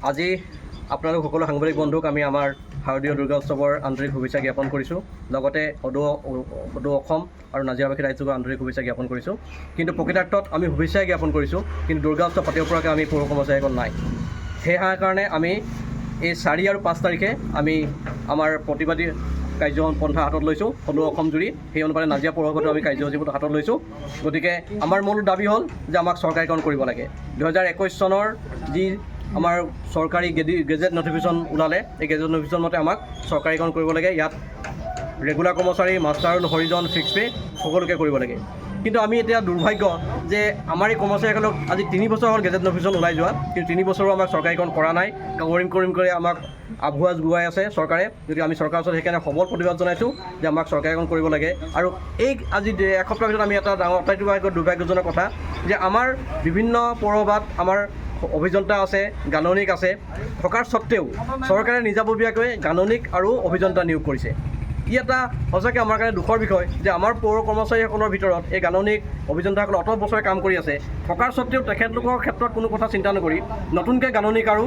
আজি আপোনালোক সকলো সাংবাদিক বন্ধুক আমি আমাৰ শাৰদীয় দুৰ্গা উৎসৱৰ আন্তৰিক শুভেচ্ছা জ্ঞাপন কৰিছোঁ। লগতে সদৌ অসম আৰু নাজিৰাবাসী ৰাইজকো আন্তৰিক শুভেচ্ছা জ্ঞাপন কৰিছোঁ। কিন্তু প্ৰকৃতাৰ্থত আমি শুভেচ্ছাই জ্ঞাপন কৰিছোঁ, কিন্তু দুৰ্গা উৎসৱ পাতিব পৰাকৈ আমি পৌৰ কৰ্মচাৰীসকল নাই। সেই কাৰণে আমি এই 4 আৰু 5 তাৰিখে আমি আমাৰ প্ৰতিবাদী কাৰ্যপন্থা হাতত লৈছোঁ সদৌ অসম জুৰি। সেই অনুপাতে নাজিৰা পৌৰসভাতো আমি কাৰ্যসূচীবোৰ হাতত লৈছোঁ। গতিকে আমাৰ মূল দাবী হ'ল যে আমাক চৰকাৰীকৰণ কৰিব লাগে। 2021 চনৰ যি আমাৰ চৰকাৰী গেজেট নটিফিকেশ্যন ওলালে, এই গেজেট নটিফিকেশ্যন মতে আমাক চৰকাৰীকৰণ কৰিব লাগে। ইয়াত ৰেগুলাৰ কৰ্মচাৰী, মাষ্টাৰ ৰোল, হৰিজন, ফিক্স পে সকলোকে কৰিব লাগে। কিন্তু আমি এতিয়া দুৰ্ভাগ্য যে আমাৰ এই কৰ্মচাৰীসকলক আজি 3 বছৰ হ'ল গেজেট নটিফিকেশ্যন ওলাই যোৱা, কিন্তু 3 বছৰো আমাক চৰকাৰীকৰণ কৰা নাই। কৰিম কৰি আমাক আভুৱা যোৱাই আছে চৰকাৰে। গতিকে আমি চৰকাৰৰ ওচৰত সেইকাৰণে সবল প্ৰতিবাদ জনাইছোঁ যে আমাক চৰকাৰীকৰণ কৰিব লাগে। আৰু এই আজি এসপ্তাহৰ ভিতৰত আমি এটা ডাঙৰ আটাইতকৈ দুৰ্ভাগ্যজনক কথা যে আমাৰ বিভিন্ন পৌৰসভাত আমাৰ অভিযন্তা আছে, গাণনিক আছে, থকাৰ স্বত্তেও চৰকাৰে নিজাববীয়াকৈ গাণনিক আৰু অভিযন্তা নিয়োগ কৰিছে। ই এটা সঁচাকৈ আমাৰ কাৰণে দুখৰ বিষয় যে আমাৰ পৌৰ কৰ্মচাৰীসকলৰ ভিতৰত এই গাণনিক অভিযন্তাসকলে অত বছৰে কাম কৰি আছে, থকাৰ স্বত্তেও তেখেতলোকৰ ক্ষেত্ৰত কোনো কথা চিন্তা নকৰি নতুনকৈ গাণনিক আৰু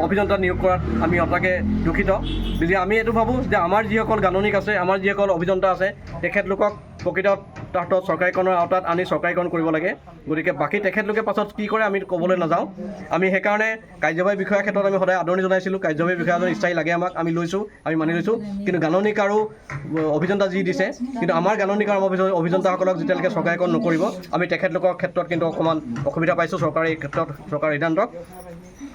অভিযন্তা নিয়োগ কৰাত আমি সঁচাকৈ দুখিত। গতিকে আমি এইটো ভাবোঁ যে আমাৰ যিসকল গাণনিক আছে, আমাৰ যিসকল অভিযন্তা আছে, তেখেতলোকক প্ৰকৃতত চৰকাৰীকৰণৰ আওতাত আনি চৰকাৰীকৰণ কৰিব লাগে। গতিকে বাকী তেখেতলোকে পাছত কি কৰে আমি ক'বলৈ নাযাওঁ। আমি সেইকাৰণে কাৰ্যবাহী বিষয়াৰ ক্ষেত্ৰত আমি সদায় আদৰণি জনাইছিলোঁ। কাৰ্যবাহী বিষয়া এজন স্থায়ী লাগে আমাক, আমি লৈছোঁ, আমি মানি লৈছোঁ। কিন্তু গাণনিক আৰু অভিযন্তা যি দিছে, কিন্তু আমাৰ গাণনিক আৰু অভিযন্তাসকলক যেতিয়ালৈকে চৰকাৰীকৰণ নকৰিব আমি তেখেতলোকৰ ক্ষেত্ৰত কিন্তু অকণমান অসুবিধা পাইছোঁ। চৰকাৰে এই ক্ষেত্ৰত চৰকাৰৰ সিদ্ধান্তক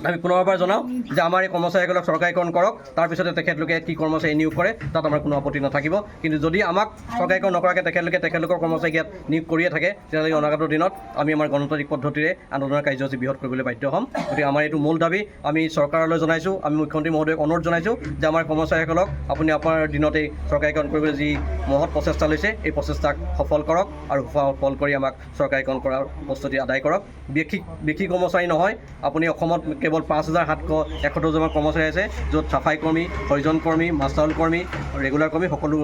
আমি পুনৰবাৰ জনাওঁ যে আমাৰ এই কৰ্মচাৰীসকলক চৰকাৰীকৰণ কৰক, তাৰপিছতে তেখেতলোকে কি কৰ্মচাৰী নিয়োগ কৰে তাত আমাৰ কোনো আপত্তি নাথাকিব। কিন্তু যদি আমাক চৰকাৰীকৰণ নকৰাকৈ তেখেতলোকৰ কৰ্মচাৰী ইয়াত নিয়োগ কৰিয়ে থাকে, তেতিয়াহ'লে অনাগত দিনত আমি আমাৰ গণতান্ত্ৰিক পদ্ধতিৰে আন্দোলনৰ কাৰ্যসূচী বৃহৎ কৰিবলৈ বাধ্য হ'ম। গতিকে আমাৰ এইটো মূল দাবী আমি চৰকাৰলৈ জনাইছোঁ। আমি মুখ্যমন্ত্ৰী মহোদয়ক অনুৰোধ জনাইছোঁ যে আমাৰ কৰ্মচাৰীসকলক আপুনি আপোনাৰ দিনতেই চৰকাৰীকৰণ কৰিবলৈ যি মহৎ প্ৰচেষ্টা লৈছে, এই প্ৰচেষ্টাক সফল কৰক আৰু সফল কৰি আমাক চৰকাৰীকৰণ কৰাৰ প্ৰস্তুতি আদায় কৰক। বেশী কৰ্মচাৰী নহয়, আপুনি অসমত কেৱল 5771জন কৰ্মচাৰী আছে, য'ত চাফাই কৰ্মী, হৰিজন কৰ্মী, মাষ্টাৰ কৰ্মী, ৰেগুলাৰ কৰ্মী সকলো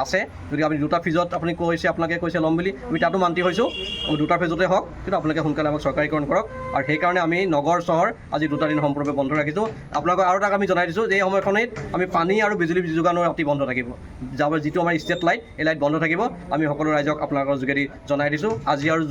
আছে। গতিকে আপুনি 2টা ফেজত আপুনি আপোনালোকে কৈছে ল'ম বুলি, আমি তাতো মান্তি হৈছোঁ। 2টা ফেজতে হওক, কিন্তু আপোনালোকে সোনকালে আমাক চৰকাৰীকৰণ কৰক। আৰু সেইকাৰণে আমি নগৰ চহৰ আজি 2টা দিন সম্পূৰ্ণৰূপে বন্ধ ৰাখিছোঁ। আপোনালোকক আৰু এটা আমি জনাই দিছোঁ যে এই সময়খিনিত আমি পানী আৰু বিজুলী যোগানৰ অতি বন্ধ থাকিব। যিটো আমাৰ ষ্টেট লাইট, এই লাইট বন্ধ থাকিব। আমি সকলো ৰাইজক আপোনালোকৰ যোগেদি জনাই দিছোঁ। আজি আৰু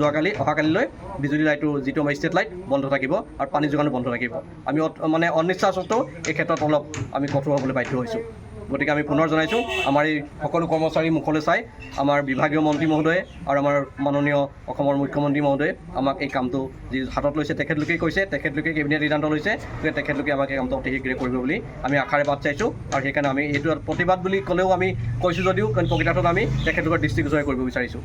অহাকালিলৈ বিজুলী লাইটটো যিটো আমাৰ ষ্টেট লাইট বন্ধ থাকিব আৰু পানী যোগানো বন্ধ থাকিব। আমি অনিচ্ছা সত্ত্বেও এই ক্ষেত্ৰত অলপ আমি কঠোৰ হ'বলৈ বাধ্য হৈছোঁ। গতিকে আমি পুনৰ জনাইছোঁ আমাৰ এই সকলো কৰ্মচাৰী মুখলৈ চাই আমাৰ বিভাগীয় মন্ত্ৰী মহোদয়ে আৰু আমাৰ মাননীয় অসমৰ মুখ্যমন্ত্ৰী মহোদয়ে আমাক এই কামটো যি হাতত লৈছে, তেখেতলোকেই কৈছে, তেখেতলোকে কেবিনেট সিদ্ধান্ত লৈছে, গতিকে তেখেতলোকে আমাক এই কামটো অতি শীঘ্ৰে কৰিব বুলি আমি আশাৰে বাট চাইছোঁ। আৰু সেইকাৰণে আমি এইটো প্ৰতিবাদ বুলি ক'লেও আমি কৈছোঁ যদিও প্ৰকৃতাৰ্থত আমি তেখেতলোকৰ দৃষ্টিগোচৰ কৰিব বিচাৰিছোঁ।